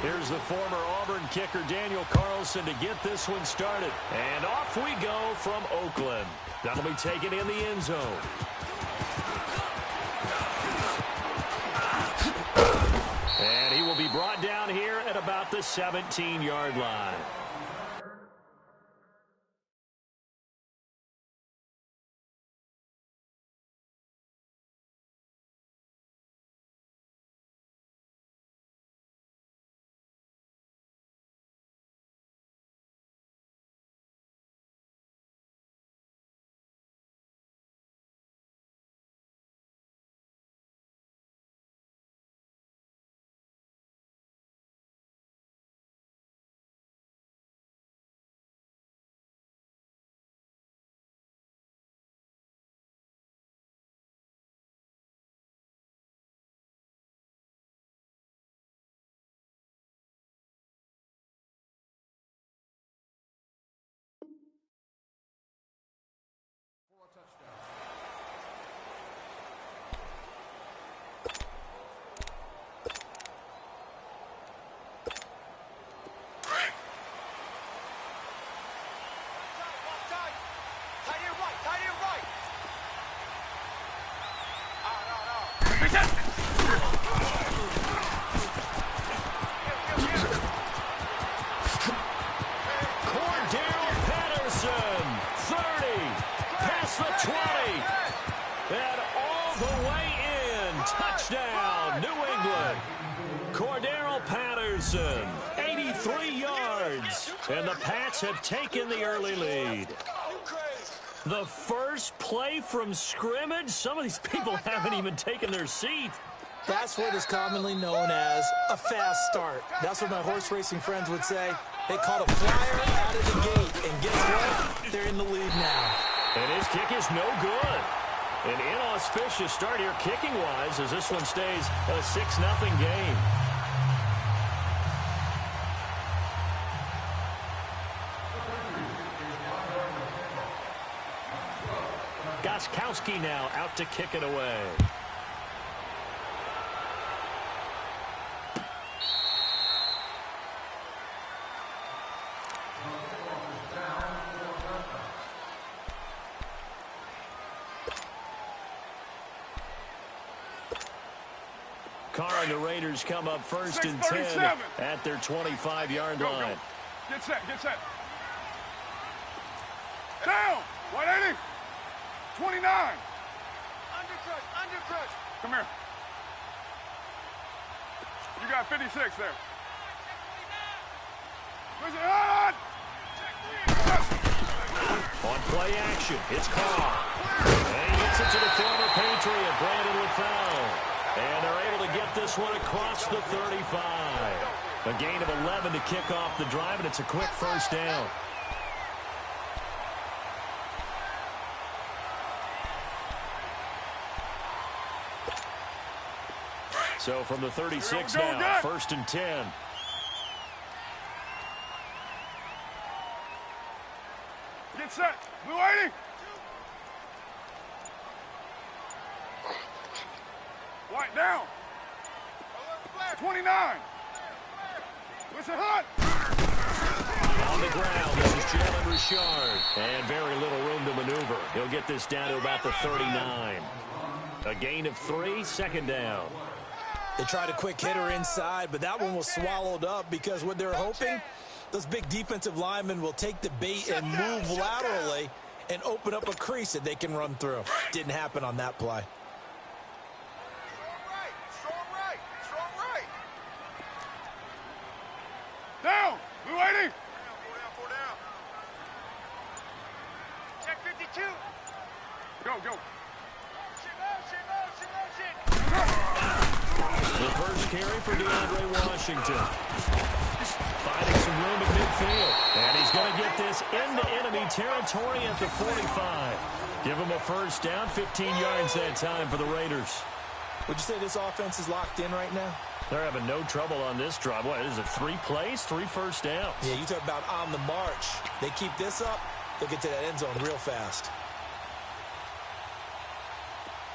Here's the former Auburn kicker, Daniel Carlson, to get this one started. And off we go from Oakland. That'll be taken in the end zone. And he will be brought down here at about the 17-yard line. Touchdown, New England. Cordero Patterson, 83 yards. And the Pats have taken the early lead. The first play from scrimmage. Some of these people haven't even taken their seat. That's what is commonly known as a fast start. That's what my horse racing friends would say. They caught a flyer out of the gate. And guess what? They're in the lead now. And his kick is no good. An inauspicious start here kicking-wise as this one stays a 6-0 game. Gostkowski now out to kick it away. And the Raiders come up first and 10 at their 25-yard line. Get set, get set. Down, 180. 29. Undercut, undercut. Come here. You got 56 there. Where's it on? On play action, it's Carr. And he gets it to the former Patriot, Brandon LaFell. And they're able to get this one across the 35. A gain of 11 to kick off the drive, and it's a quick first down. So from the 36 now, first and 10. Get set. Blue 80. White down. 29. What's it hot? On the ground, this is Jalen Richard. And very little room to maneuver. He'll get this down to about the 39. A gain of 3, second down. They tried a quick hitter inside, but that one was swallowed up because what they're hoping, those big defensive linemen will take the bait and move laterally and open up a crease that they can run through. Didn't happen on that play. Down! Blue 80! Four down. Check 52. Go, go. The first carry for DeAndre Washington. Finding some room at midfield. And he's going to get this into enemy territory at the 45. Give him a first down, 15 yards that time for the Raiders. Would you say this offense is locked in right now? They're having no trouble on this drive. What is it, 3 plays, 3 first downs? Yeah, you talk about on the march. They keep this up, they'll get to that end zone real fast.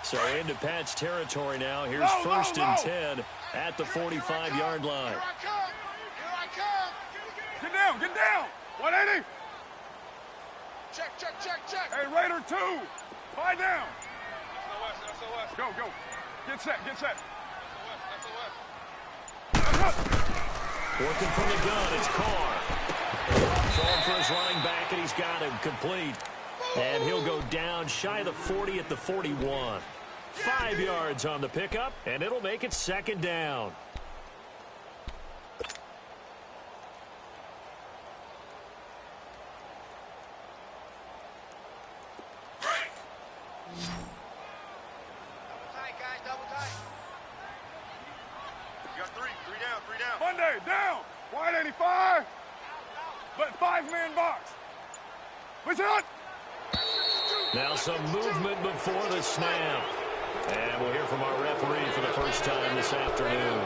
So into Pat's territory now. Here's first and 10 at the 45-yard line. down, get down. 180. Check, check, check, check. Hey, Raider 2. 5 down. SOS. Go, go. Get set, get set. SOS. Working from the gun, it's Carr. Throwing for his running back, and he's got him complete. And he'll go down shy of the 40 at the 41. 5 yards on the pickup, and it'll make it second down. Double tight, guys, double tight. You got 3 down. Monday, down. Wide 85. But 5-man box. Push it. Now some movement before the snap. And we'll hear from our referee for the first time this afternoon.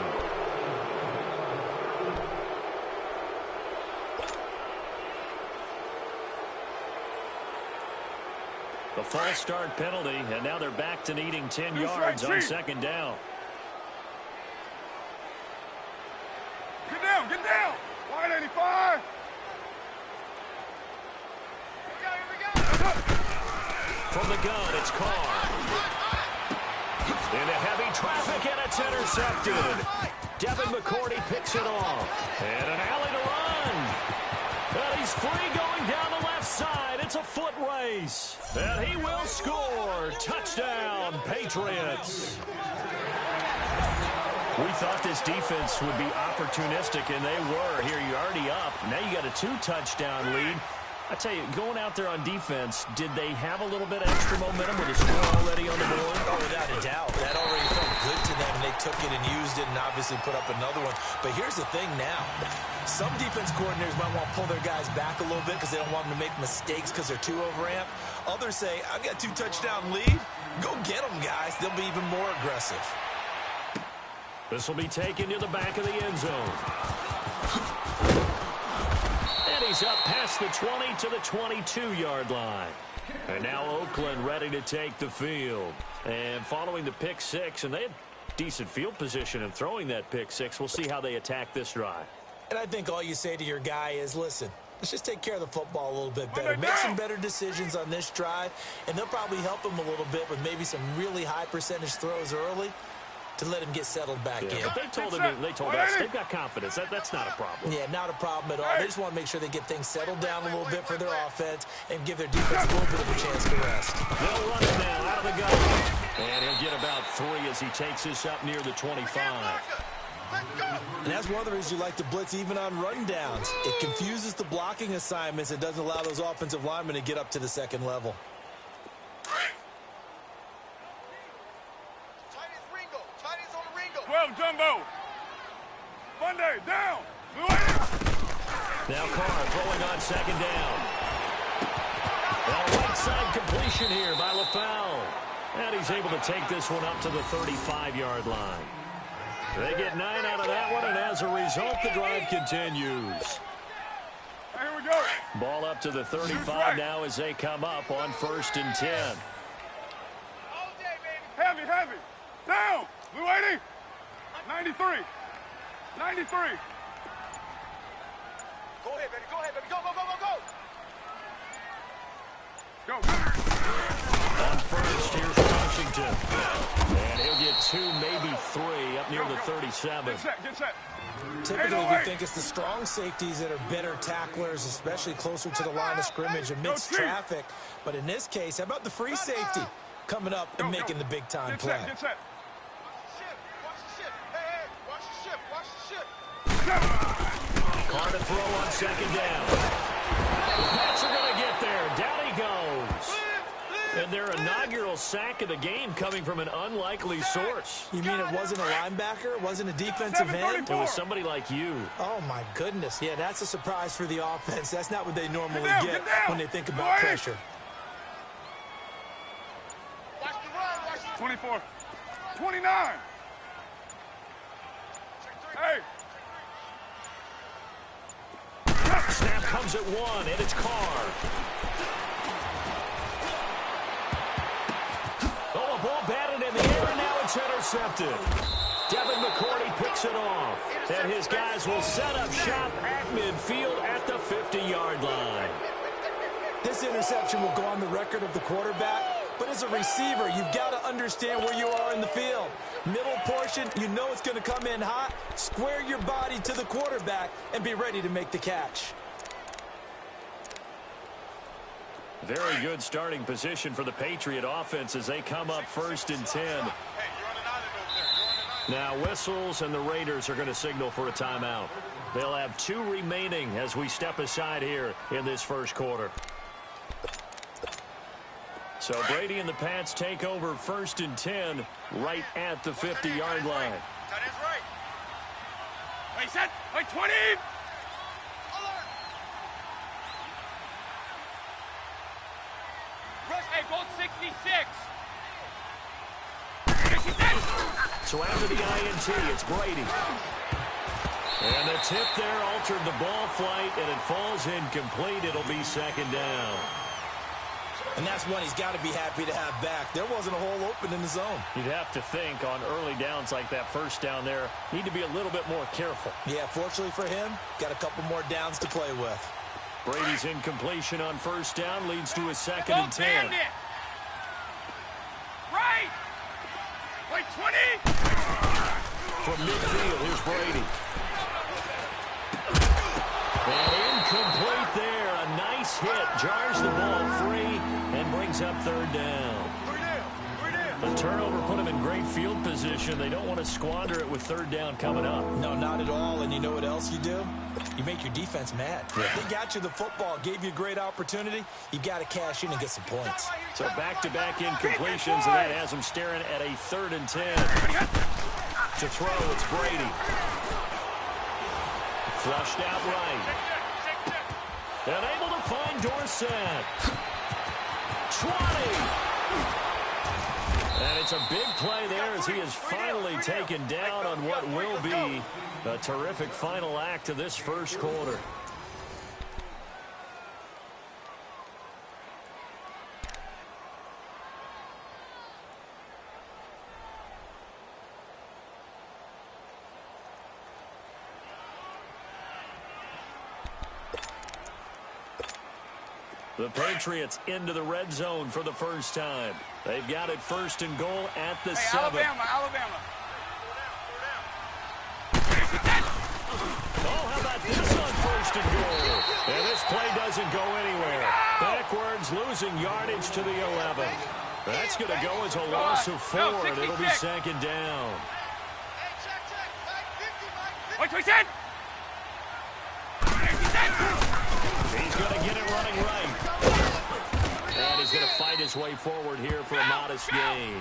The false start penalty, and now they're back to needing 10 yards on second down. Get down, get down. Wide 85. Here we go. From the gun, it's Carr. Into heavy traffic, and it's intercepted. Devin McCourty picks it off. And an alley to run. And he's free going down the left side. It's a foot race. And he will score. Touchdown, Patriots. We thought this defense would be opportunistic, and they were. Here, you're already up. Now you got a 2-touchdown lead. I tell you, going out there on defense, did they have a little bit of extra momentum with a score already on the board? Oh, without a doubt. That already felt good to them. They took it and used it and obviously put up another one. But here's the thing now. Some defense coordinators might want to pull their guys back a little bit because they don't want them to make mistakes because they're too overamped. Others say, I've got a 2-touchdown lead. Go get them, guys. They'll be even more aggressive. This will be taken to the back of the end zone. And he's up past the 20 to the 22-yard line. And now Oakland ready to take the field. And following the pick six, and they had decent field position in throwing that pick six. We'll see how they attack this drive. And I think all you say to your guy is, listen, let's just take care of the football a little bit better. Make some better decisions on this drive, and they'll probably help him a little bit with maybe some really high percentage throws early to let him get settled back in. But they told us they've got confidence. That's not a problem. Yeah, not a problem at all. They just want to make sure they get things settled down a little bit for their offense and give their defense a little bit of a chance to rest. They'll run it now out of the gun. And he'll get about 3 as he takes this up near the 25. And that's one of the reasons you like to blitz even on rundowns. It confuses the blocking assignments. It doesn't allow those offensive linemen to get up to the second level. Tighties on Ringo. 12 jumbo. Monday, down. Now Carr throwing on second down. Now right side completion here by LaFell. And he's able to take this one up to the 35-yard line. They get 9 out of that one, and as a result, the drive continues. Here we go. Ball up to the 35 now as they come up on 1st and 10. All day, baby. Heavy, heavy. Down. Blue 80. 93. 93. Go ahead, baby. Go ahead, baby. Go, go, go, go, go. Go. On first, here's Washington. And he'll get 2, maybe 3, up near the 37. Get set, get set. Typically, we think it's the strong safeties that are better tacklers, especially closer to the line of scrimmage amidst traffic. But in this case, how about the free safety coming up and making the big-time play? Get set. Watch the ship. Hey, hey. Watch the ship. Watch the ship. Carr to throw on second down. The Pats are going to get there. Down he goes. And their inaugural sack of the game coming from an unlikely source. You mean it wasn't a linebacker? It wasn't a defensive end? It was somebody like you. Oh, my goodness. Yeah, that's a surprise for the offense. That's not what they normally get when they think about Boy. pressure. Watch the run. Watch the 24. 29. Hey. Snap comes at 1, and it's Carr. Oh, a ball batted in the air, and now it's intercepted. Devin McCourty picks it off. And his guys will set up shop at midfield at the 50-yard line. This interception will go on the record of the quarterback, but as a receiver, you've got to understand where you are in the field. Middle portion, you know it's going to come in hot. Square your body to the quarterback and be ready to make the catch. Very good starting position for the Patriot offense as they come up 1st and 10. Now whistles, and the Raiders are going to signal for a timeout. They'll have 2 remaining as we step aside here in this first quarter. So Brady and the Pats take over 1st and 10 right at the 50-yard line. Tight end's right. Wait, set. Wait, 20. Rush, hey, goal 66. So after the INT, it's Brady. And the tip there altered the ball flight, and it falls incomplete. It'll be 2nd down. And that's one he's got to be happy to have back. There wasn't a hole open in the zone. You'd have to think on early downs like that 1st down there, need to be a little bit more careful. Yeah, fortunately for him, got a couple more downs to play with. Brady's incompletion on 1st down leads to a 2nd and 10. Right. Wait, 20. From midfield, here's Brady. And incomplete there. A nice hit. Jars the ball free and brings up 3rd down. The turnover put him in great field position. They don't want to squander it with 3rd down coming up. No, not at all. And you know what else you do? You make your defense mad. Yeah. They got you the football, gave you a great opportunity. You got to cash in and get some points. So back-to-back incompletions, and that has him staring at a 3rd and 10. To throw, it's Brady. Flushed out right. And able to find Dorsett. 20. And it's a big play there as he is finally taken down on what will be a terrific final act of this first quarter. The Patriots into the red zone for the first time. They've got it 1st and goal at the 7. Alabama. Oh, how about this on 1st and goal? And this play doesn't go anywhere. Backwards, losing yardage to the 11. That's going to go as a loss of 4, and it'll be 2nd down. Wait, 27. He's going to get it running right. And he's going to fight his way forward here for a modest gain.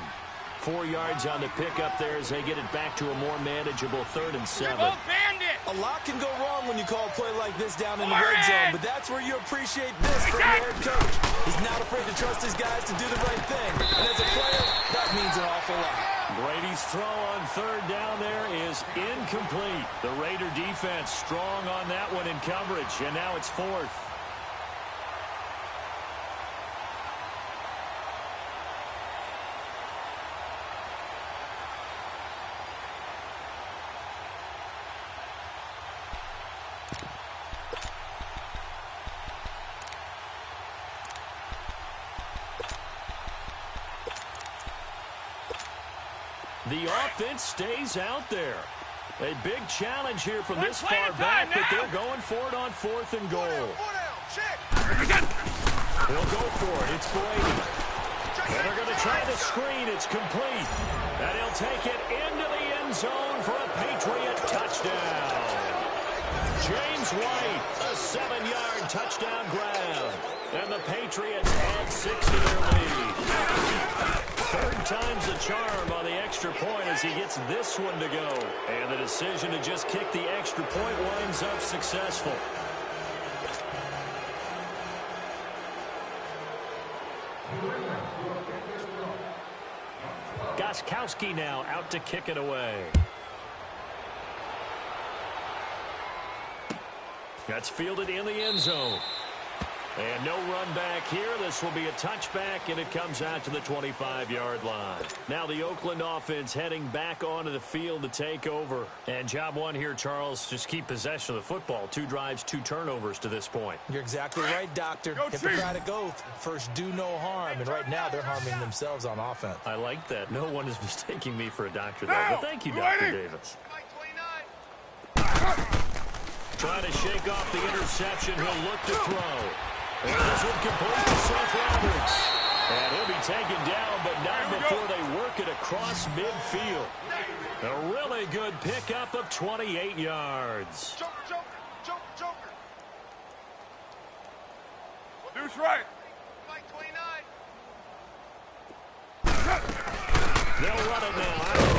4 yards on the pickup there as they get it back to a more manageable 3rd and 7. A lot can go wrong when you call a play like this down in the red zone, but that's where you appreciate this from your head coach. He's not afraid to trust his guys to do the right thing. And as a player, that means an awful lot. Brady's throw on 3rd down there is incomplete. The Raider defense strong on that one in coverage, and now it's 4th. The offense stays out there. A big challenge here from this far back, but they're going for it on 4th and goal. They'll go for it. It's Brady. And they're going to try the screen. It's complete. And he'll take it into the end zone for a Patriot touchdown. James White, a 7-yard touchdown grab. And the Patriots add 6 to their lead. 3rd time's the charm on the extra point as he gets this one to go. And the decision to just kick the extra point winds up successful. Gostkowski now out to kick it away. That's fielded in the end zone. And no run back here. This will be a touchback, and it comes out to the 25-yard line. Now the Oakland offense heading back onto the field to take over. And job one here, Charles, just keep possession of the football. 2 drives, 2 turnovers to this point. You're exactly right, Doctor. Hippocratic oath. First, do no harm. And right now, they're harming themselves on offense. I like that. No one is mistaking me for a doctor, though. But thank you, Dr. Davis. Trying to shake off the interception. He'll look to throw. And this one complete to Seth Roberts. And he'll be taken down, but not before they work it across midfield. A really good pickup of 28 yards. Joker. Deuce right. Mike 29. They'll run it now. Out of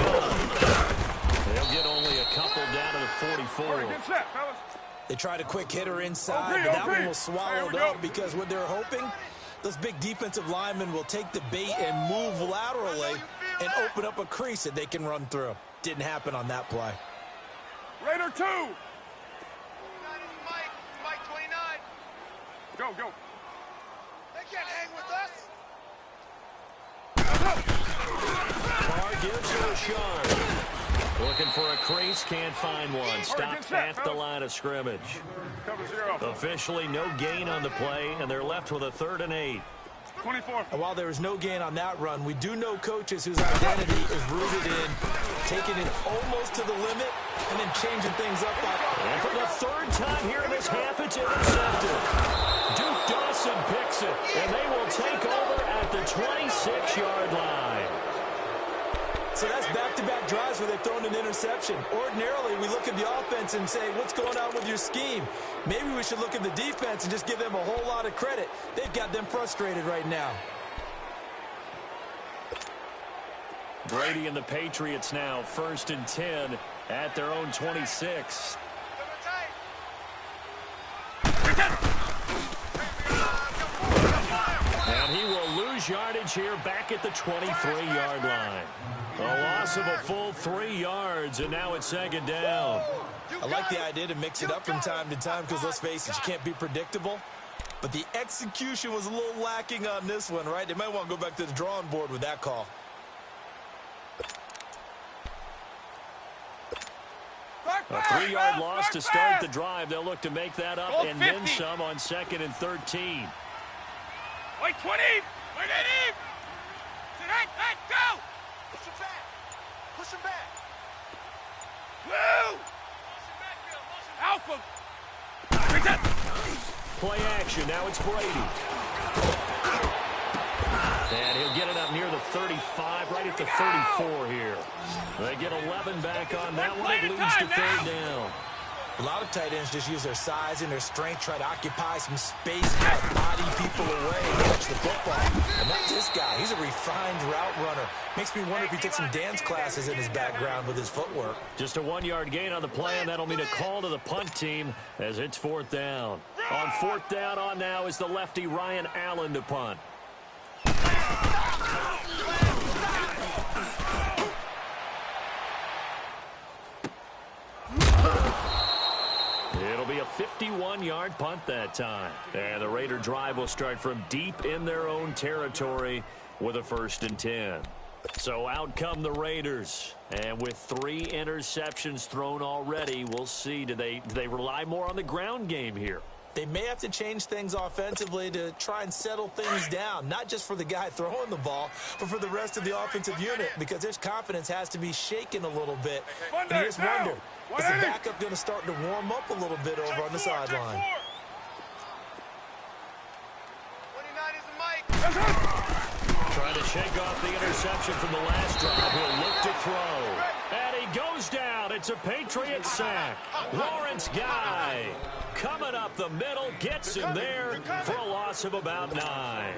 gun. They'll get only a couple down to the 44. All right, get set, fellas. They tried a quick hitter inside, but that one was swallowed up because what they're hoping, those big defensive linemen will take the bait and move laterally and open up a crease that they can run through. Didn't happen on that play. Raider 2. Mike 29. Go. They can't hang with us. Carr gives it a shot. Looking for a crease, can't find one. Stopped at the line of scrimmage. Cover 0. Officially no gain on the play, and they're left with a 3rd and 8. 24. And while there was no gain on that run, we do know coaches whose identity is rooted in taking it almost to the limit and then changing things up. And for the 3rd time here in this half, it's intercepted. Duke Dawson picks it, and they will take over at the 26-yard line. So that's back-to-back drives where they've thrown an interception. Ordinarily, we look at the offense and say, what's going on with your scheme? Maybe we should look at the defense and just give them a whole lot of credit. They've got them frustrated right now. Brady and the Patriots now 1st and 10 at their own 26. And he will lose yardage here back at the 23-yard line. A loss of a full 3 yards, and now it's 2nd down. I like the idea to mix it up from time to time because, let's face it, you can't be predictable. But the execution was a little lacking on this one, right? They might want to go back to the drawing board with that call. A 3-yard loss to start the drive. They'll look to make that up and then some on 2nd and 13. Wait, 20. Wait, 80. Hey, go. Push him back. Woo! Alpha. Play action. Now it's Brady. And he'll get it up near the 35, right at the 34 here. They get 11 back on that one. It leads to 3rd down. A lot of tight ends just use their size and their strength, try to occupy some space, kind of body people away and catch the football. And not this guy. He's a refined route runner. Makes me wonder if he took some dance classes in his background with his footwork. Just a 1-yard gain on the play, and that'll mean a call to the punt team as it's 4th down. On 4th down on now is the lefty Ryan Allen to punt. It'll be a 51-yard punt that time. And the Raider drive will start from deep in their own territory with a 1st and 10. So out come the Raiders. And with 3 interceptions thrown already, we'll see. Do they rely more on the ground game here? They may have to change things offensively to try and settle things down, not just for the guy throwing the ball, but for the rest of the offensive unit, because their confidence has to be shaken a little bit. And you just wonder, is the backup going to start to warm up a little bit over on the sideline? 29 is the Mike. Trying to shake off the interception from the last drive. He'll look to throw. And he goes down. It's a Patriot sack. Lawrence Guy coming up the middle, gets him there for a loss of about 9.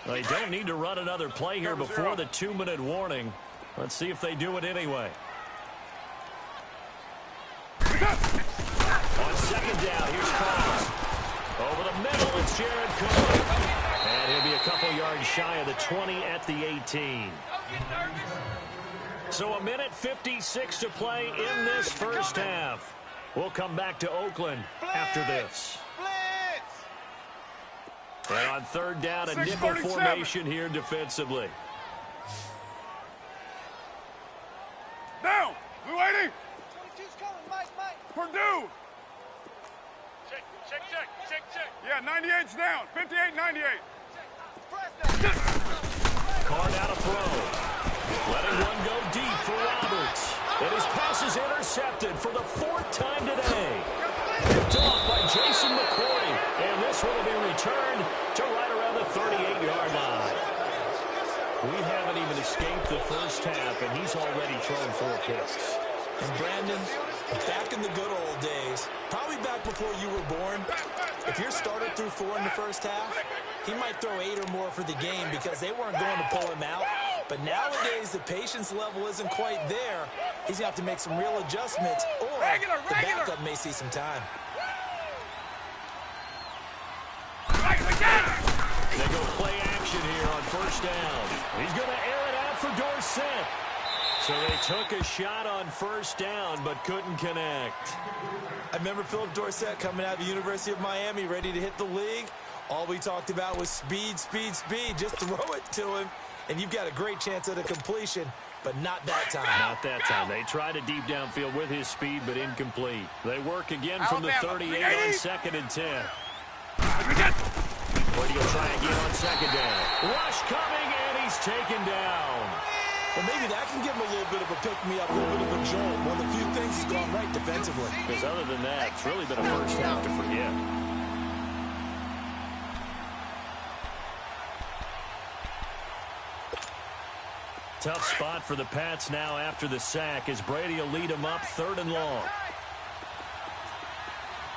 They don't need to run another play here before the 2-minute warning. Let's see if they do it anyway. On 2nd down, here's Cross. Over the middle, it's Jared Cook. And he'll be a couple yards shy of the 20 at the 18. So a minute 56 to play in this first half. We'll come back to Oakland after this. And on third down, a nickel formation here defensively. Down. Blue 80. 22's coming, Mike. Purdue. Check. Yeah, 98's down. 58, 98. Carr out of throw. Letting one go deep for Roberts. And his pass is intercepted for the fourth time today. Picked off by Jason McCoy. And this one will be returned to right around the 38-yard line. We haven't even escaped the first half, and he's already thrown 4 picks. And Brandon, back in the good old days, probably back before you were born, if your starter threw 4 in the first half, he might throw 8 or more for the game because they weren't going to pull him out. But nowadays, the patience level isn't quite there. He's going to have to make some real adjustments, or the backup may see some time. They go play action here on first down. He's going to air it out for Dorsett. So they took a shot on first down, but couldn't connect. I remember Philip Dorsett coming out of the University of Miami, ready to hit the league. All we talked about was speed. Just throw it to him, and you've got a great chance at a completion, but not that time. Not that time. They tried a deep downfield with his speed, but incomplete. They work again from the 38 on second and 10. Brady will try again on second down. Rush coming, and he's taken down. Well, maybe that can give him a little bit of a pick-me-up, a little bit of a jolt. One of the few things he's gone right defensively. Because other than that, it's really been a first half to forget. Tough spot for the Pats now after the sack as Brady will lead them up 3rd and long.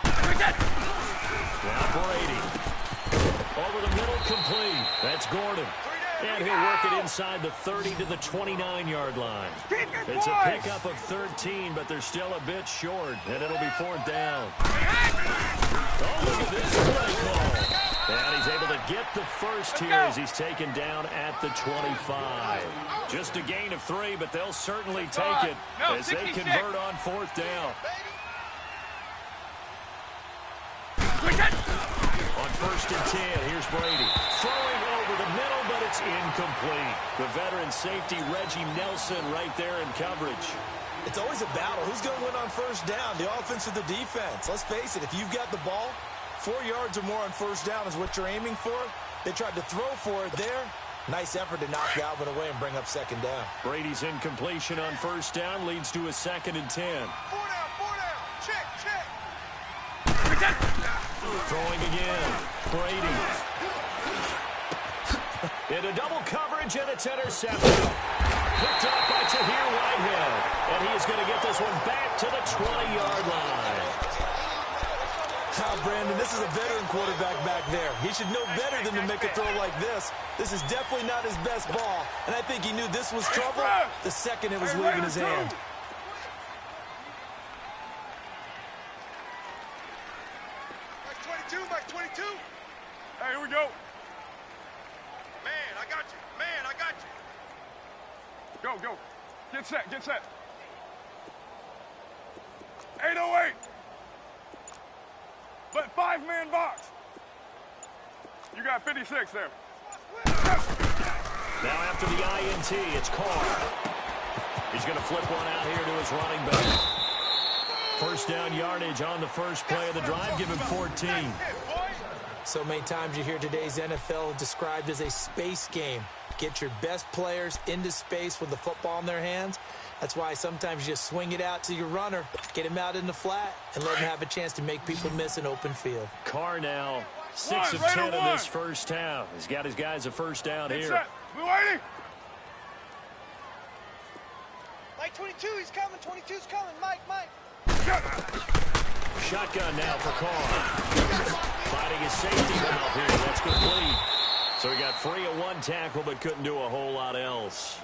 Now Brady. Over the middle, complete. That's Gordon. And he'll work it inside the 30 to the 29-yard line. It's a pickup of 13, but they're still a bit short, and it'll be 4th down. Oh, look at this play call. And he's able to get the first here as he's taken down at the 25. Just a gain of 3, but they'll certainly take it as they convert on 4th down. On 1st and 10, here's Brady. Throwing over the middle, but it's incomplete. The veteran safety, Reggie Nelson, right there in coverage. It's always a battle. Who's going to win on first down, the offense or the defense? Let's face it, if you've got the ball, 4 yards or more on first down is what you're aiming for. They tried to throw for it there. Nice effort to knock Galvin away and bring up second down. Brady's incompletion on first down leads to a 2nd and 10. 4 down. Check. Throwing again. Brady. Into double coverage, and it's intercepted. Picked up by Tahir Whitehead. And he is going to get this one back to the 20-yard line. Brandon, this is a veteran quarterback back there. He should know better than to make a throw like this. This is definitely not his best ball, and I think he knew this was trouble the second it was leaving his hand. Mike 22. Hey, here we go. Man, I got you. Go. Get set. 808. But 5-man box. You got 56 there. Now after the INT, it's Carr. He's going to flip one out here to his running back. First down yardage on the first play of the drive. Give him 14. So many times you hear today's NFL described as a space game. Get your best players into space with the football in their hands. That's why sometimes you just swing it out to your runner, get him out in the flat, and let him have a chance to make people miss an open field. Carr now 6 of 10 in this first half. He's got his guys a first down here. Set. Blue 80. Mike 22, he's coming. 22's coming. Mike. Shotgun now for Carr. Finding his safety valve here. That's complete. So he got free of one tackle, but couldn't do a whole lot else.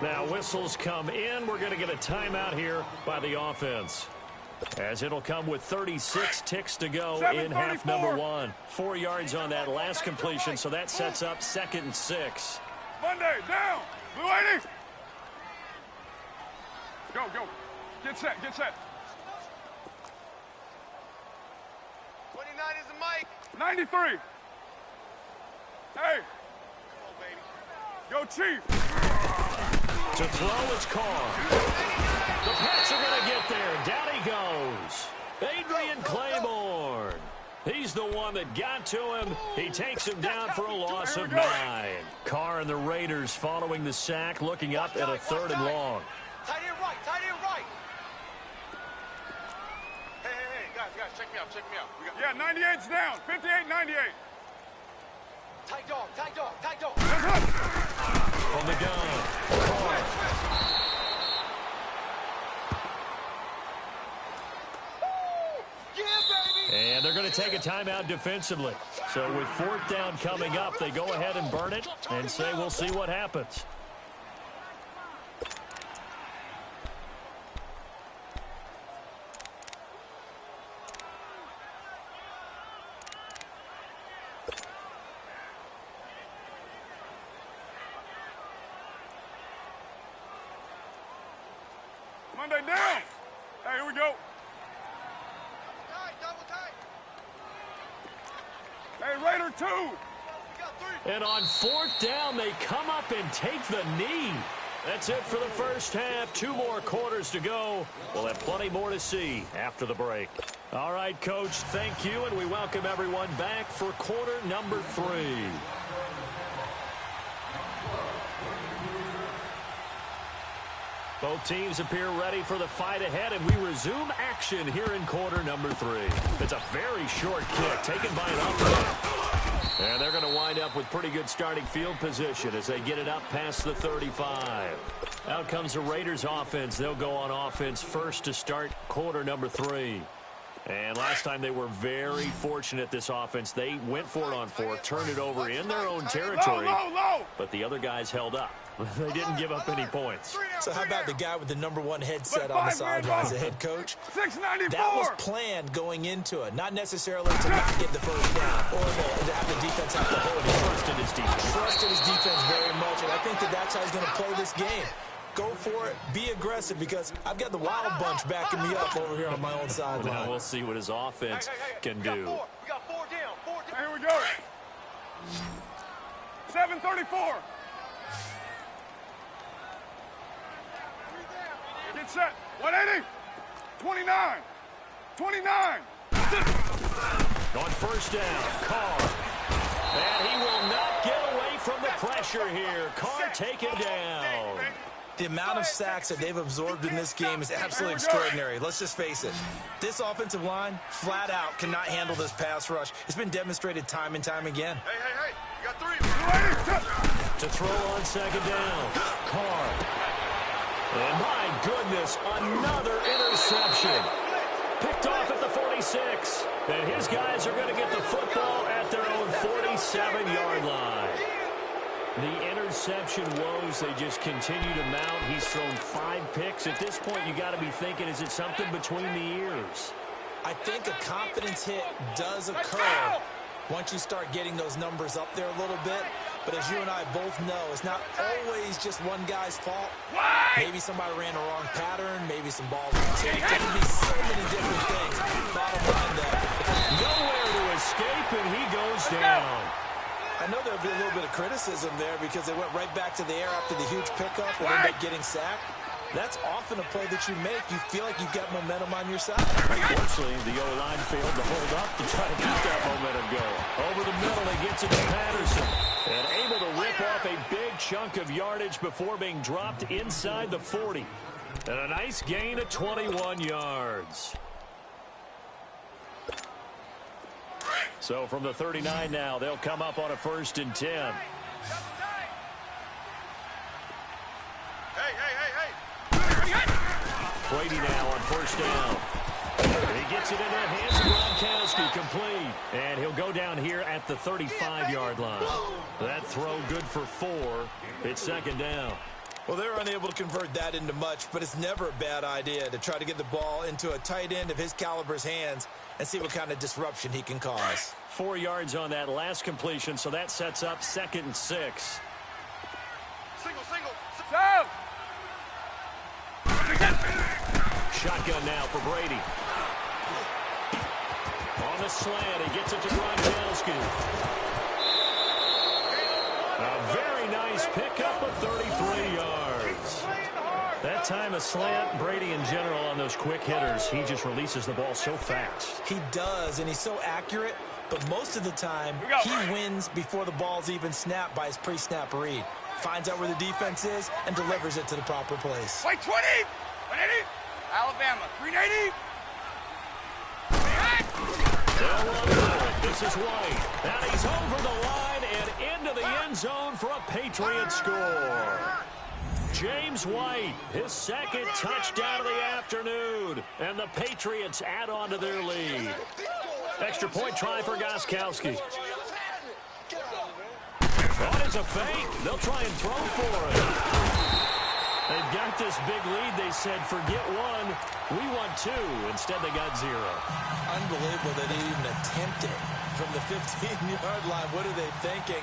Now whistles come in. We're going to get a timeout here by the offense, as it'll come with 36 ticks to go in half number 1. 4 yards on that last completion, so that sets up 2nd and 6. Monday, down. Blue 80. Go. Get set. 93. Hey. Go, Chief. To throw is Carr. The Pats are going to get there. Down he goes. Adrian Claiborne. He's the one that got to him. He takes him down for a loss of 9. Carr and the Raiders following the sack, looking up at a 3rd and long. Tight end right, tight end right. Hey, guys, check me out. Yeah, 98's down. 58, 98. Tight dog. From the gun. Carr. And they're going to take a timeout defensively. So with 4th down coming up, they go ahead and burn it and say we'll see what happens. Monday down. Hey, here we go. Hey, Raider 2. And on 4th down, they come up and take the knee. That's it for the first half. 2 more quarters to go. We'll have plenty more to see after the break. All right, Coach, thank you, and we welcome everyone back for quarter number 3. Both teams appear ready for the fight ahead, and we resume action here in quarter number 3. It's a very short kick taken by an upright. And they're going to wind up with pretty good starting field position as they get it up past the 35. Out comes the Raiders offense. They'll go on offense first to start quarter number 3. And last time they were very fortunate, this offense. They went for it on 4, turned it over in their own territory, but the other guys held up. They didn't give up any points. So how about the guy with the #1 headset on the sidelines, the head coach? 694. That was planned going into it, not necessarily to not get the first down or to have the defense have to hold it. He trusted his defense. Trusted his defense very much, and I think that's how he's going to play this game. Go for it. Be aggressive, because I've got the Wild Bunch backing me up over here on my own sideline. Now we'll see what his offense can do. We got 4 down. Here we go. 734. Get set. 180. 29. 29. On first down, Carr. And he will not get away from the pressure here. Carr taken down. The amount of sacks that they've absorbed in this game is absolutely extraordinary. Let's just face it. This offensive line, flat out, cannot handle this pass rush. It's been demonstrated time and time again. Hey. You got 3. To throw on second down, Carr. And my goodness, another interception. Picked off at the 46. And his guys are going to get the football at their own 47-yard line. The interception woes, they just continue to mount. He's thrown 5 picks. At this point, you got to be thinking, is it something between the ears? I think a confidence hit does occur once you start getting those numbers up there a little bit. But as you and I both know, it's not always just one guy's fault. Maybe somebody ran a wrong pattern. Maybe some balls were taken. There can be so many different things. Bottom line, though, nowhere to escape, and he goes down. I know there'll be a little bit of criticism there because they went right back to the air after the huge pickup and ended up getting sacked. That's often a play that you make. You feel like you've got momentum on your side. Unfortunately, the O-line failed to hold up to try to keep that momentum going. Over the middle, he gets it to Patterson. And able to rip off a big chunk of yardage before being dropped inside the 40. And a nice gain of 21 yards. So from the 39 now, they'll come up on a 1st and 10. Hey. Brady now on 1st down. And he gets it into the hands of Gronkowski, complete. And he'll go down here at the 35-yard line. That throw good for 4. It's 2nd down. Well, they're unable to convert that into much, but it's never a bad idea to try to get the ball into a tight end of his caliber's hands and see what kind of disruption he can cause. 4 yards on that last completion, so that sets up 2nd and 6. Single. Down. Shotgun now for Brady. On the slant. He gets it to Gronkowski. A very nice pickup of 33 yards. That time a slant, Brady in general on those quick hitters, he just releases the ball so fast. He does, and he's so accurate, but most of the time he wins before the ball's even snapped by his pre-snap read. Finds out where the defense is and delivers it to the proper place. Wait, 20! 180! Alabama, 380! They'll run with it. This is White. And he's over the line and into the end zone for a Patriot score. James White, his second touchdown of the afternoon. And the Patriots add on to their lead. Extra point try for Gostkowski. That is a fake. They'll try and throw for it. They've got this big lead. They said, forget one. We want two. Instead, they got zero. Unbelievable that they even attempted from the 15-yard line. What are they thinking?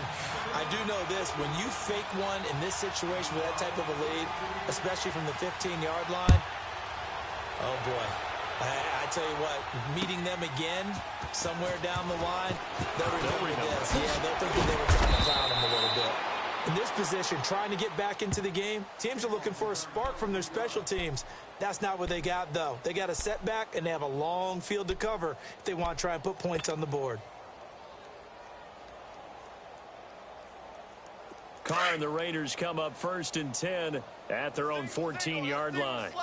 I do know this. When you fake one in this situation with that type of a lead, especially from the 15-yard line, oh, boy. I tell you what, meeting them again somewhere down the line, they'll remember this. Yeah, they'll think that they were trying to clown them a little bit. In this position, trying to get back into the game, teams are looking for a spark from their special teams. That's not what they got, though. They got a setback, and they have a long field to cover if they want to try and put points on the board. Carr and the Raiders come up 1st and 10 at their own 14-yard line.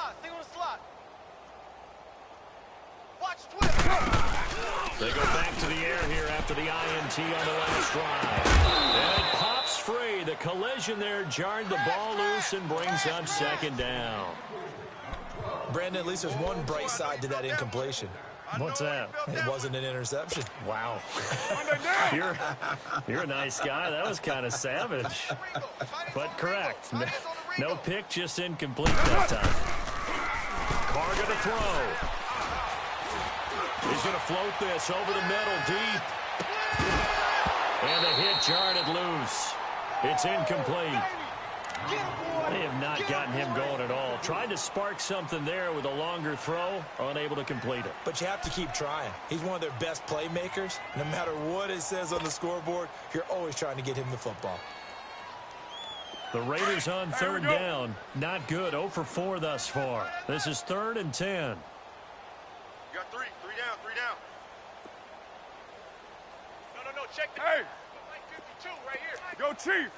They go back to the air here after the INT on the last drive. And it pops free. The collision there jarred the ball loose and brings up 2nd down. Brandon, at least there's one bright side to that incompletion. What's that? It wasn't an interception. Wow. You're a nice guy. That was kind of savage. But correct. No pick, just incomplete that time. Carr going to throw. He's going to float this over the middle deep. And the hit jarred it loose. It's incomplete. They have not gotten him going at all. Tried to spark something there with a longer throw, unable to complete it. But you have to keep trying. He's one of their best playmakers. No matter what it says on the scoreboard, you're always trying to get him the football. The Raiders on 3rd down. Not good. 0 for 4 thus far. This is 3rd and 10. You got 3 down, 3 down. No, check the... Hey! 52 right here. Go, Chief!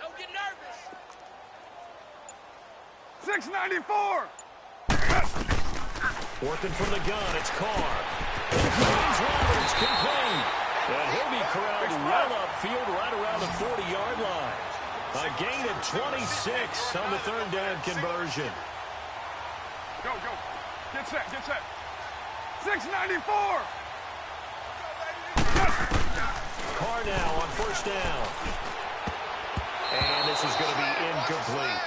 Don't get nervous. 694! Working from the gun, it's Carr. James Roberts complete. And he'll be corralled well upfield right around the 40-yard line. A gain of 26 on the 3rd down conversion. Go. Get set. 694! Carr now on 1st down. And this is going to be incomplete.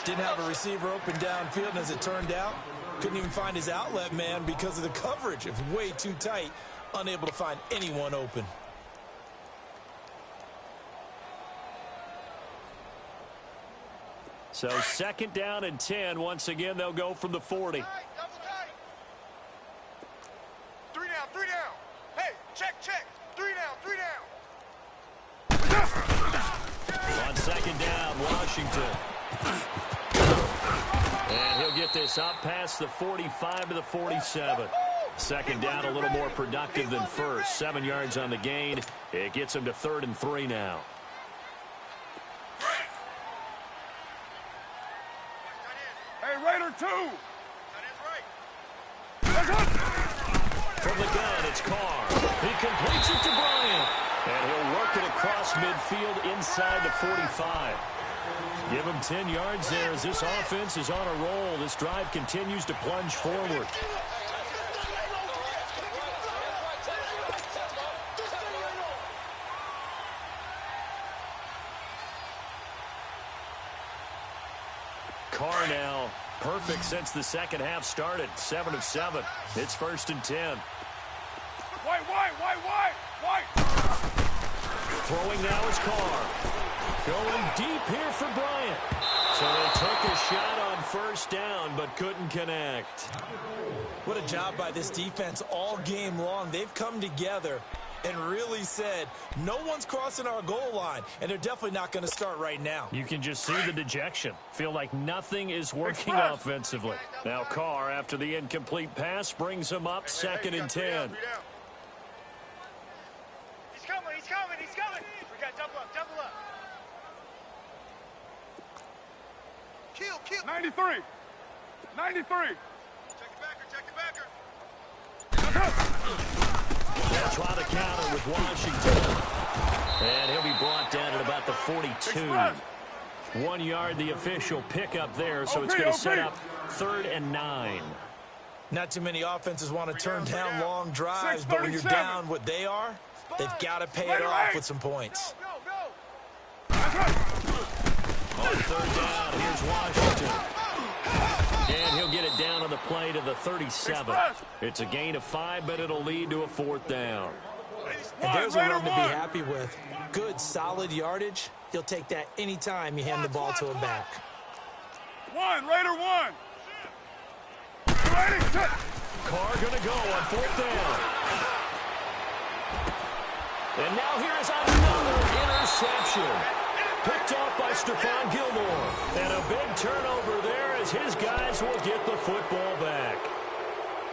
Didn't have a receiver open downfield, and as it turned out, couldn't even find his outlet man because of the coverage. It was way too tight, unable to find anyone open. So 2nd down and 10. Once again, they'll go from the 40. 3 down. Hey, check. 3 down. On 2nd down, Washington. And he'll get this up past the 45 to the 47. 2nd down, a little more productive than first. 7 yards on the gain. It gets him to 3rd and 3 now. Hey, Raider 2! From the gun, it's Carr. He completes it to Bryant. And he'll work it across midfield inside the 45. Give him 10 yards there as this offense is on a roll. This drive continues to plunge forward. Carr now perfect since the 2nd half started. 7 of 7. It's 1st and 10. White! Throwing now is Carr. Going deep here for Bryant. So they took a shot on first down, but couldn't connect. What a job by this defense all game long. They've come together and really said, no one's crossing our goal line, and they're definitely not going to start right now. You can just see the dejection. Feel like nothing is working offensively. Now Carr, after the incomplete pass, brings him up 2nd and 10. He's coming, he's coming, he's coming. We got double up, double up. Kill. 93. 93. Check the backer. They'll try to counter with Washington. And he'll be brought down at about the 42. 1 yard, the official pickup there, so it's going to set up 3rd and 9. Not too many offenses want to turn down long drives, but when you're down what they are, they've got to pay it off with some points. Go. On 3rd down, here's Washington. And he'll get it down on the play to the 37. It's a gain of 5, but it'll lead to a 4th down. And there's a run to be happy with. Good, solid yardage. You'll take that anytime you hand the ball to a back. Raider 1. Ready, set. Carr going to go on 4th down. And now here is another interception. Picked off by Stephon Gilmore. And a big turnover there as his guys will get the football back.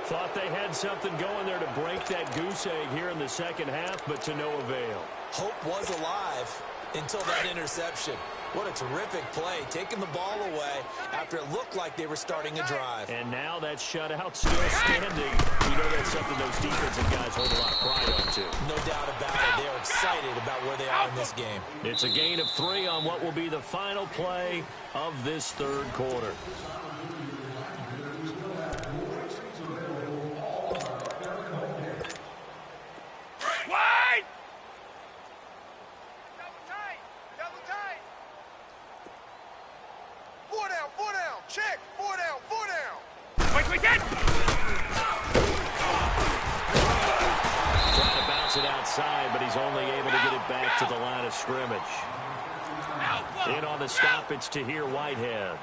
Thought they had something going there to break that goose egg here in the second half, but to no avail. Hope was alive until that interception. What a terrific play, taking the ball away after it looked like they were starting a drive. And now that shutout still standing. You know that's something those defensive guys hold a lot of pride on, too. No doubt about it. They are excited about where they are in this game. It's a gain of 3 on what will be the final play of this 3rd quarter. Check, 4 down. Wait, get. Trying to bounce it outside, but he's only able to get it back to the line of scrimmage. In on the stop, it's Tahir Whitehead.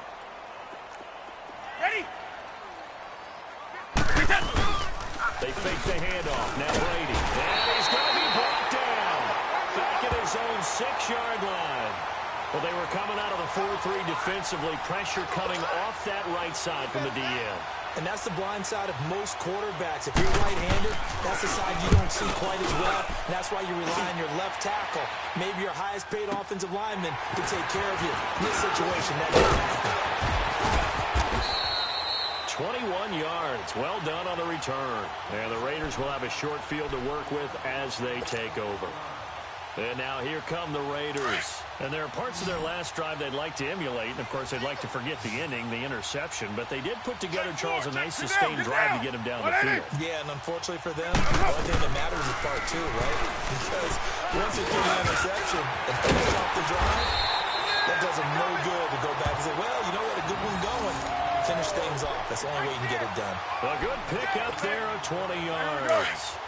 Ready. They fake the handoff. Now Brady. And he's going to be brought down. Back at his own 6-yard line. Well, they were coming out of the 4-3 defensively. Pressure coming off that right side from the DN. And that's the blind side of most quarterbacks. If you're right-handed, that's the side you don't see quite as well. And that's why you rely on your left tackle, maybe your highest-paid offensive lineman, to take care of you. In this situation, that didn't happen. 21 yards. Well done on the return. And the Raiders will have a short field to work with as they take over. And now here come the Raiders. And there are parts of their last drive they'd like to emulate. And, of course, they'd like to forget the inning, the interception. But they did put together, Charles, a nice sustained drive to get him down the field. Yeah, and unfortunately for them, the only thing that matters is part 2, right? Because once they get an interception and finish off the drive, that does them no good to go back and say, well, you know what, a good one going. Finish things off. That's the only way you can get it done. A good pick up there of 20 yards.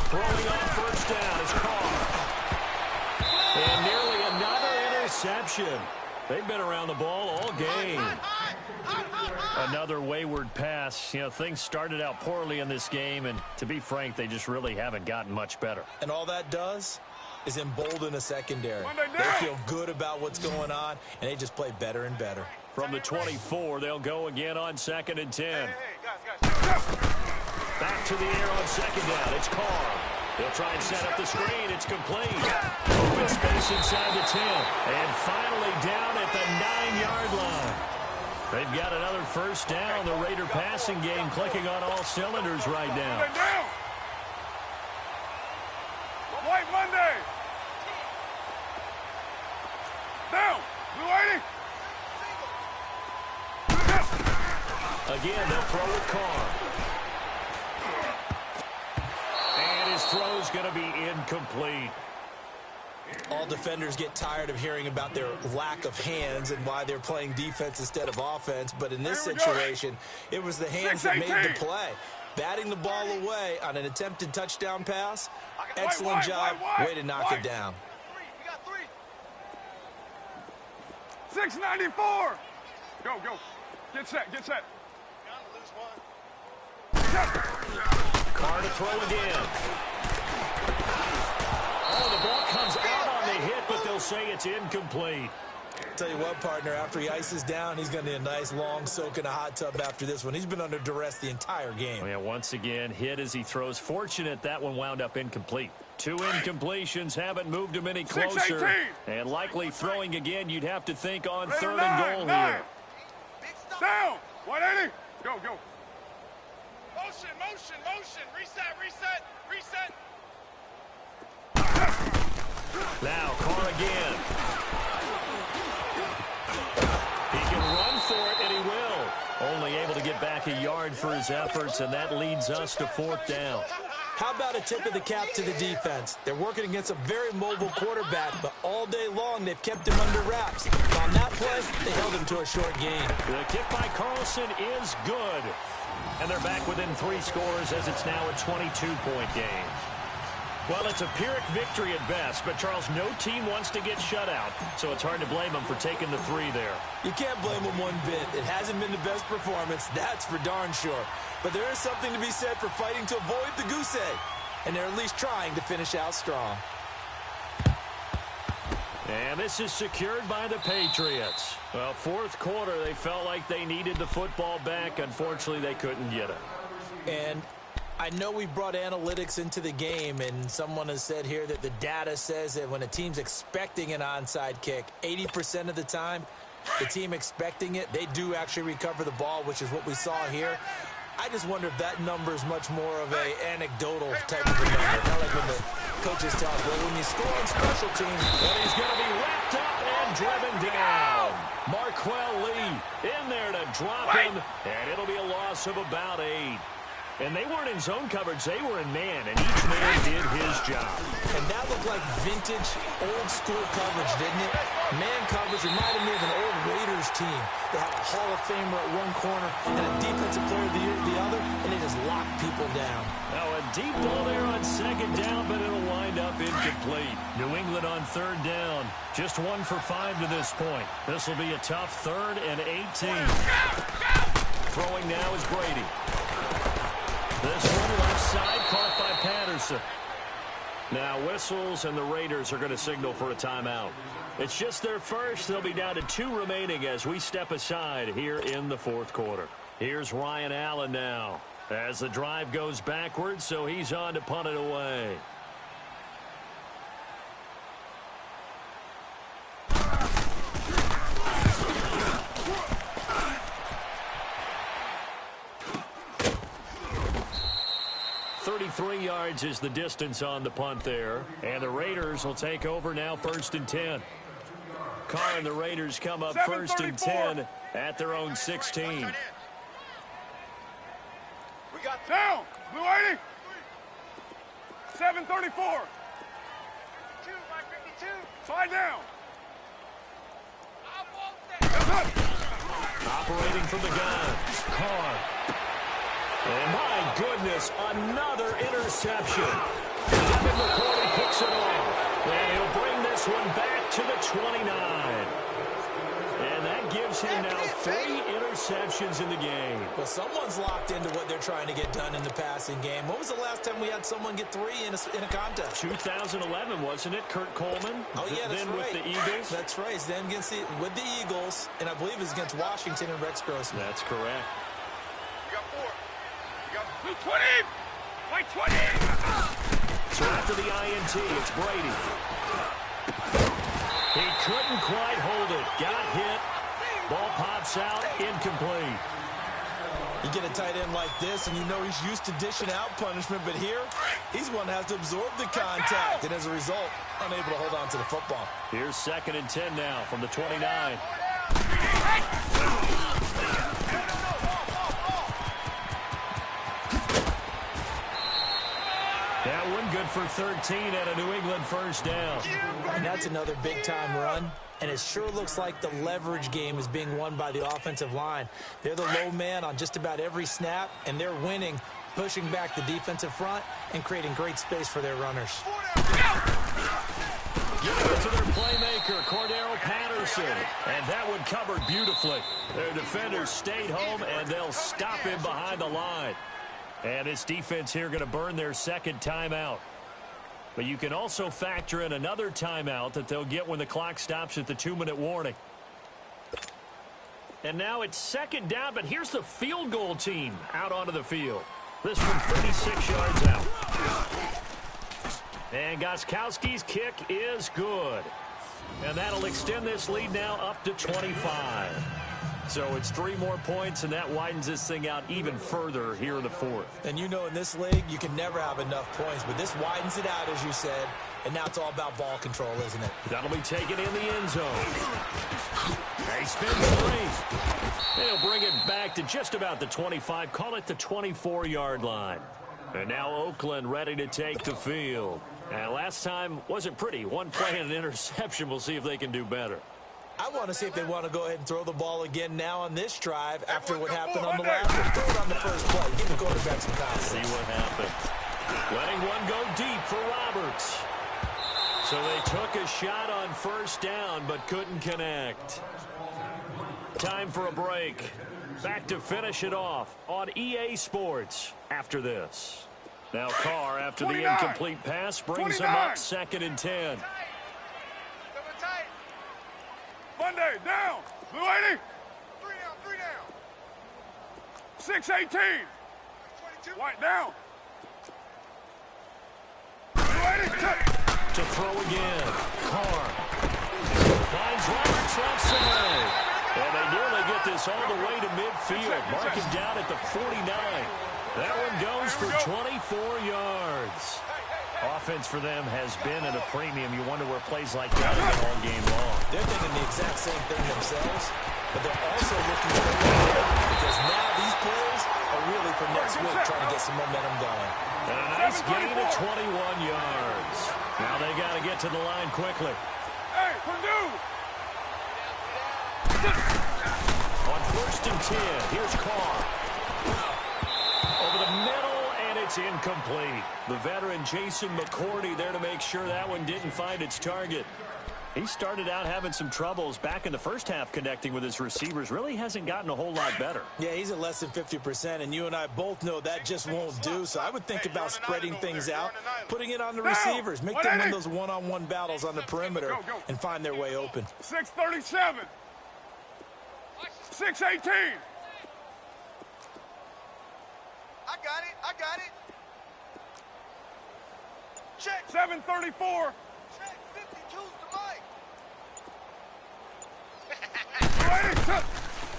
Throwing on first down is Carr. And nearly another interception. They've been around the ball all game. Another wayward pass. You know, things started out poorly in this game, and to be frank, they just really haven't gotten much better. And all that does is embolden a secondary. They feel good about what's going on, and they just play better and better. From the 24, they'll go again on 2nd and 10. Hey, guys. Back to the air on 2nd down. It's Carr. They'll try and set up the screen. It's complete. Open space inside the 10. And finally down at the 9-yard line. They've got another first down. The Raider passing game clicking on all cylinders right now. White Monday. Down. Blue 80. Again, they'll throw with Carr. And his throw's going to be incomplete. All defenders get tired of hearing about their lack of hands and why they're playing defense instead of offense. But in this situation, it was the hands that made the play. batting the ball away on an attempted touchdown pass. Excellent job. Way to knock it down. We got 3. 694. Go. Get set. Gotta lose 1. Carr to throw again. Oh, the ball comes out on the hit, but they'll say it's incomplete. Tell you what, partner, after he ices down, he's going to need a nice long soak in a hot tub after this one. He's been under duress the entire game. Oh, yeah, once again, hit as he throws. Fortunate that one wound up incomplete. 2 incompletions haven't moved him any closer. 618. And likely throwing again, you'd have to think on Ready, 3rd 9, and goal 9. here. Down. 180. Go. Motion. Reset. Now, Carr again. He can run for it, and he will. Only able to get back a yard for his efforts, and that leads us to 4th down. How about a tip of the cap to the defense? They're working against a very mobile quarterback, but all day long they've kept him under wraps. On that play, they held him to a short gain. The kick by Carlson is good. And they're back within 3 scores as it's now a 22-point game. Well, it's a Pyrrhic victory at best, but, Charles, no team wants to get shut out, so it's hard to blame them for taking the 3 there. You can't blame them one bit. It hasn't been the best performance, that's for darn sure. But there is something to be said for fighting to avoid the goose egg, and they're at least trying to finish out strong. And this is secured by the Patriots. Well, 4th quarter, they felt like they needed the football back. Unfortunately, they couldn't get it. And I know we brought analytics into the game, and someone has said here that the data says that when a team's expecting an onside kick, 80% of the time, the team expecting it, they do actually recover the ball, which is what we saw here. I just wonder if that number is much more of a anecdotal type of a number. Kind of like when the coaches talk, well, when you score on special teams, and he's going to be wrapped up and driven down. Marquell Lee in there to drop him, and it'll be a loss of about 8. And they weren't in zone coverage, they were in man, and each man did his job. And that looked like vintage, old-school coverage, didn't it? Man coverage reminded me of an old Raiders team. They had a Hall of Famer at one corner and a defensive player of the year at the other, and they just locked people down. Now a deep ball there on 2nd down, but it'll wind up incomplete. New England on 3rd down. Just 1 for 5 to this point. This will be a tough 3rd and 18. Throwing now is Brady. This one left side caught by Patterson. Now whistles, and the Raiders are going to signal for a timeout. It's just their first. They'll be down to 2 remaining as we step aside here in the 4th quarter. Here's Ryan Allen now as the drive goes backwards, so he's on to punt it away. .33 yards is the distance on the punt there. And the Raiders will take over now 1st and 10. Carr and the Raiders come up 1st and 10 at their own 16. We got Down. Blue 80. 734. 52 by 52. Slide down. Operating from the gun. Carr. And my goodness, another interception. Devin McCourty picks it off. And he'll bring this one back to the 29. And that gives him now 3 interceptions in the game. Well, someone's locked into what they're trying to get done in the passing game. When was the last time we had someone get 3 in a contest? 2011, wasn't it? Kurt Coleman? Oh, yeah, that's then right. with the Eagles? That's right. Then with the Eagles, and I believe it's against Washington and Rex Grossman. That's correct. We got 4. Blue 20. White 20. So after the INT, it's Brady. He couldn't quite hold it. Got hit. Ball pops out. Incomplete. You get a tight end like this, and you know he's used to dishing out punishment, but here, he's one that has to absorb the contact, and as a result, unable to hold on to the football. Here's 2nd and 10 now from the 29. That one good for 13 at a New England 1st down. And that's another big-time run. And it sure looks like the leverage game is being won by the offensive line. They're the low man on just about every snap, and they're winning pushing back the defensive front and creating great space for their runners. Giving it to their playmaker, Cordero Patterson. And that one covered beautifully. Their defenders stayed home, and they'll stop him behind the line. And this defense here going to burn their second timeout. But you can also factor in another timeout that they'll get when the clock stops at the 2-minute warning. And now it's second down, but here's the field goal team out onto the field. This from 36 yards out. And Gostkowski's kick is good. And that'll extend this lead now up to 25. So it's 3 more points, and that widens this thing out even further here in the fourth. And you know in this league, you can never have enough points, but this widens it out, as you said, and now it's all about ball control, isn't it? That'll be taken in the end zone. He spins free. He'll bring it back to just about the 25, call it the 24-yard line. And now Oakland ready to take the field. And last time wasn't pretty. One play and an interception. We'll see if they can do better. I want to see if they want to go ahead and throw the ball again now on this drive after what happened on the last one. Throw it on the first play. Give the quarterback some confidence. See what happens. Letting one go deep for Roberts. So they took a shot on first down but couldn't connect. Time for a break. Back to finish it off on EA Sports after this. Now Carr, after 29. the incomplete pass, brings 29. him up 2nd and 10. Monday, down. Blue 80. 3 down. 6-18. 22. White down. Blue 80. To throw again. Carr finds Roberts left side. And they nearly get this all the way to midfield. Mark him down at the 49. That one goes for 24 yards. Offense for them has been at a premium. You wonder where plays like that have been all game long. They're thinking the exact same thing themselves, but they're also looking for the momentum because now these plays are really for next week, trying to get some momentum going. And a nice gain of 21 yards. Now they got to get to the line quickly. Hey, Purdue. On 1st and 10, here's Carr. Over the middle, and it's incomplete. The veteran Jason McCourty there to make sure that one didn't find its target. He started out having some troubles back in the first half connecting with his receivers. Really hasn't gotten a whole lot better. Yeah, he's at less than 50%, and you and I both know that just won't do. So I would think about spreading things out, putting it on the receivers, make them win those one-on-one battles on the perimeter and find their way open. 6-37. 6-18. I got it. Check. 7-34. Check. 52's the mic.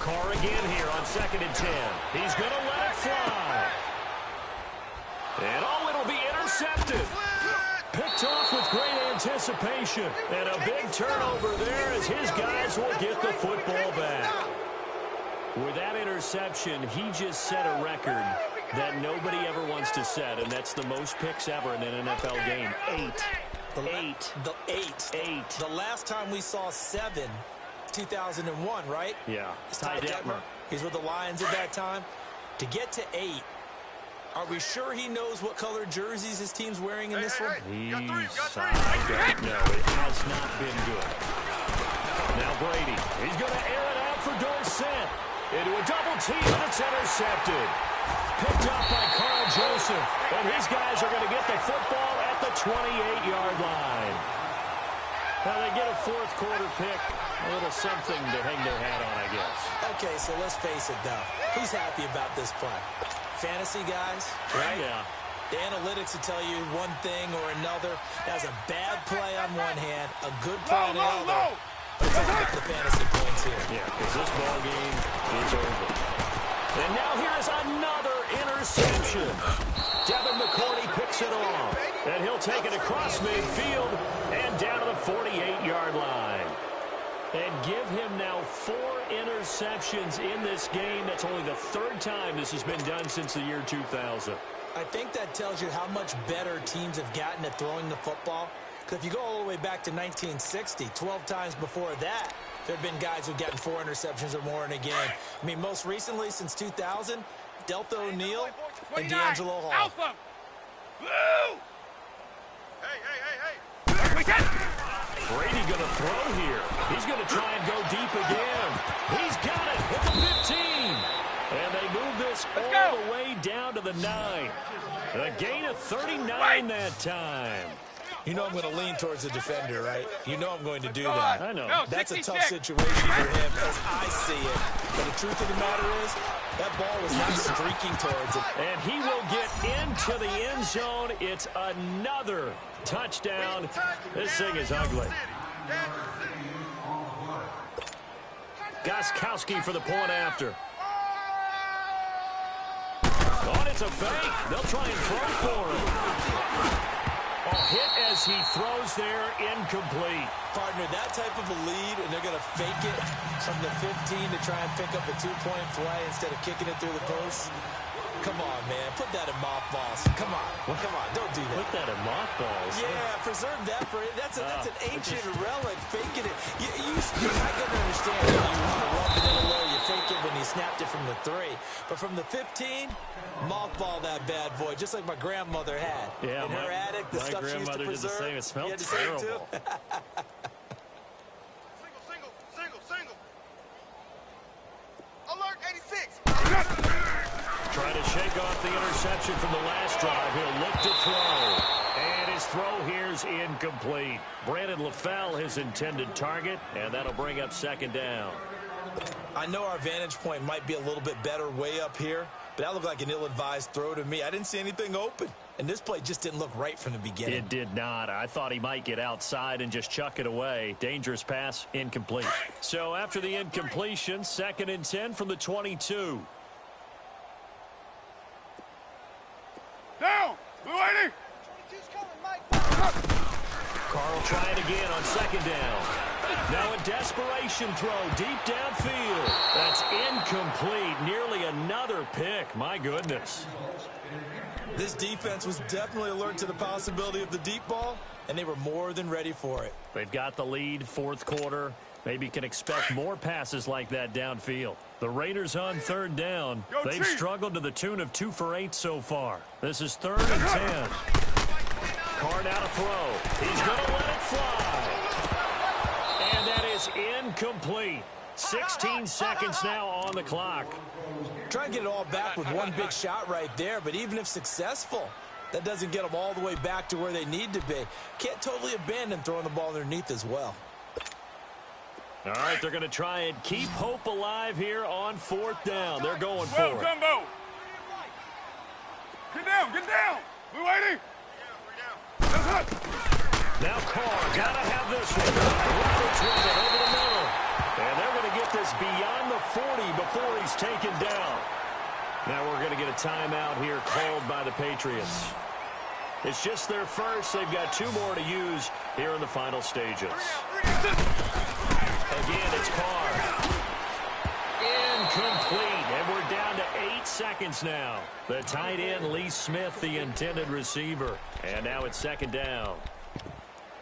Carr again here on 2nd and 10. He's going to let it fly. And it'll be intercepted. Picked off with great anticipation. And a big turnover there as his guys will get the football back. With that interception, he just set a record that nobody ever wants to set, and that's the most picks ever in an NFL game. 8. The last time we saw 7, 2001, right? Yeah. It's Ty Detmer. He's with the Lions at that time. To get to 8, are we sure he knows what color jerseys his team's wearing in this one? I don't know. It has not been good. Now Brady. He's going to air it out for Dorsett. Into a double team, and it's intercepted. Picked up by Carl Joseph. And his guys are going to get the football at the 28-yard line. Now they get a fourth quarter pick. A little something to hang their hat on, I guess. Okay, so let's face it, though. Who's happy about this play? Fantasy guys, right? Yeah. The analytics will tell you one thing or another. That's a bad play on one hand, a good play on the other. Let's talk about the fantasy points here. Yeah, because this ball game is over. And now here's another interception. Devin McCourty picks it off. And he'll take it across midfield and down to the 48-yard line. And give him now 4 interceptions in this game. That's only the 3rd time this has been done since the year 2000. I think that tells you how much better teams have gotten at throwing the football. Because if you go all the way back to 1960, 12 times before that, there have been guys who've gotten 4 interceptions or more in a game. I mean, most recently, since 2000, Delta O'Neal, and 29. D'Angelo Hall. Alpha. Blue. Hey. We got it. Brady going to throw here. He's going to try and go deep again. He's got it at the 15. And they move this all the way down to the 9. A gain of 39 that time. You know I'm going to lean towards the defender, right? You know I'm going to do that. I know. That's a tough situation for him as I see it. But the truth of the matter is, that ball was not streaking towards it. And he will get into the end zone. It's another touchdown. This thing is ugly. Gostkowski for the point after. Oh, it's a fake. They'll try and throw for him. Hit as he throws there, incomplete. Partner, that type of a lead, and they're going to fake it from the 15 to try and pick up a 2-point play instead of kicking it through the post. Come on, man. Put that in mothballs. Come on. Come on. Don't do that. Put that in mothballs. Yeah, preserve that for it. That's an ancient relic. Faking it. You're not going to understand it. You rub it in a little. You fake it when you snapped it from the 3. But from the 15, mothball that bad boy, just like my grandmother had. Yeah, in her attic, the stuff she used to preserve. Did the same. It smelled terrible. Single. Alert 86. Trying to shake off the interception from the last drive. He'll look to throw. And his throw here's incomplete. Brandon LaFell, his intended target, and that'll bring up second down. I know our vantage point might be a little bit better way up here, but that looked like an ill-advised throw to me. I didn't see anything open, and this play just didn't look right from the beginning. It did not. I thought he might get outside and just chuck it away. Dangerous pass, incomplete. So after the incompletion, 2nd and 10 from the 22. Down. Blue 80. Carl trying again on 2nd down. Now a desperation throw deep downfield. That's incomplete. Nearly another pick. My goodness. This defense was definitely alert to the possibility of the deep ball, and they were more than ready for it. They've got the lead, 4th quarter. Maybe can expect more passes like that downfield. The Raiders on 3rd down. They've struggled to the tune of 2 for 8 so far. This is 3rd and 10. Carr now to throw. He's going to let it fly. And that is incomplete. 16 seconds now on the clock. Try and get it all back with one big shot right there, but even if successful, that doesn't get them all the way back to where they need to be. Can't totally abandon throwing the ball underneath as well. All right, they're going to try and keep hope alive here on 4th down. They're going for it. Jumbo. Get down. Blue 80. Now Carr, got to have this one. Roberts with it over the middle. And they're going to get this beyond the 40 before he's taken down. Now we're going to get a timeout here called by the Patriots. It's just their first. They've got 2 more to use here in the final stages. Again, it's Carr. Incomplete. And we're down to 8 seconds now. The tight end, Lee Smith, the intended receiver. And now it's 2nd down.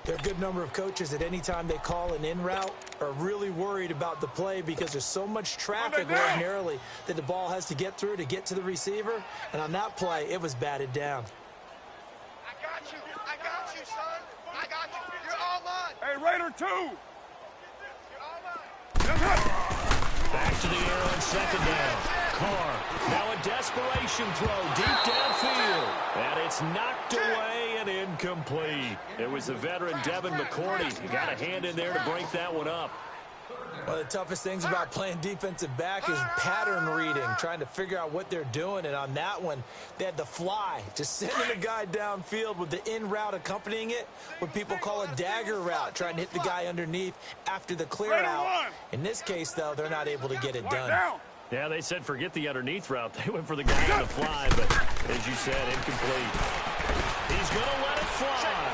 There are a good number of coaches at any time they call an in route are really worried about the play because there's so much traffic ordinarily that the ball has to get through to get to the receiver. And on that play, it was batted down. I got you, son. I got you. You're all mine. Hey, Raider 2. You're all mine. Back to the air on 2nd down. Carr, now a desperation throw deep downfield. And it's knocked away and incomplete. It was the veteran Devin McCourty. He got a hand in there to break that one up. One of the toughest things about playing defensive back is pattern reading, trying to figure out what they're doing. And on that one, they had the fly, just sending a guy downfield with the in route accompanying it, what people call a dagger route, trying to hit the guy underneath after the clear out. In this case, though, they're not able to get it done. Yeah, they said forget the underneath route. They went for the guy on the fly, but as you said, incomplete. He's going to let it fly.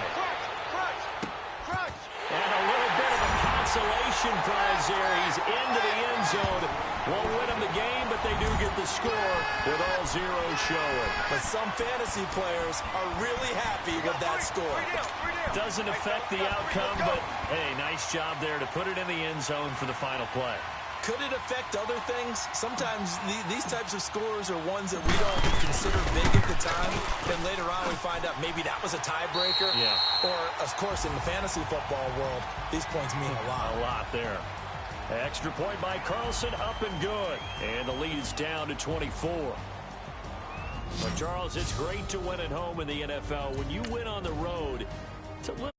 And a little bit of a consolation prize there. He's into the end zone. Won't win them the game, but they do get the score with all zeros showing. But some fantasy players are really happy with that score. Doesn't affect the outcome, but hey, nice job there to put it in the end zone for the final play. Could it affect other things? Sometimes these types of scores are ones that we don't consider big at the time, and later on we find out maybe that was a tiebreaker. Yeah. Or, of course, in the fantasy football world, these points mean a lot. A lot there. Extra point by Carlson, up and good. And the lead is down to 24. But, Charles, it's great to win at home in the NFL. When you win on the road, it's a little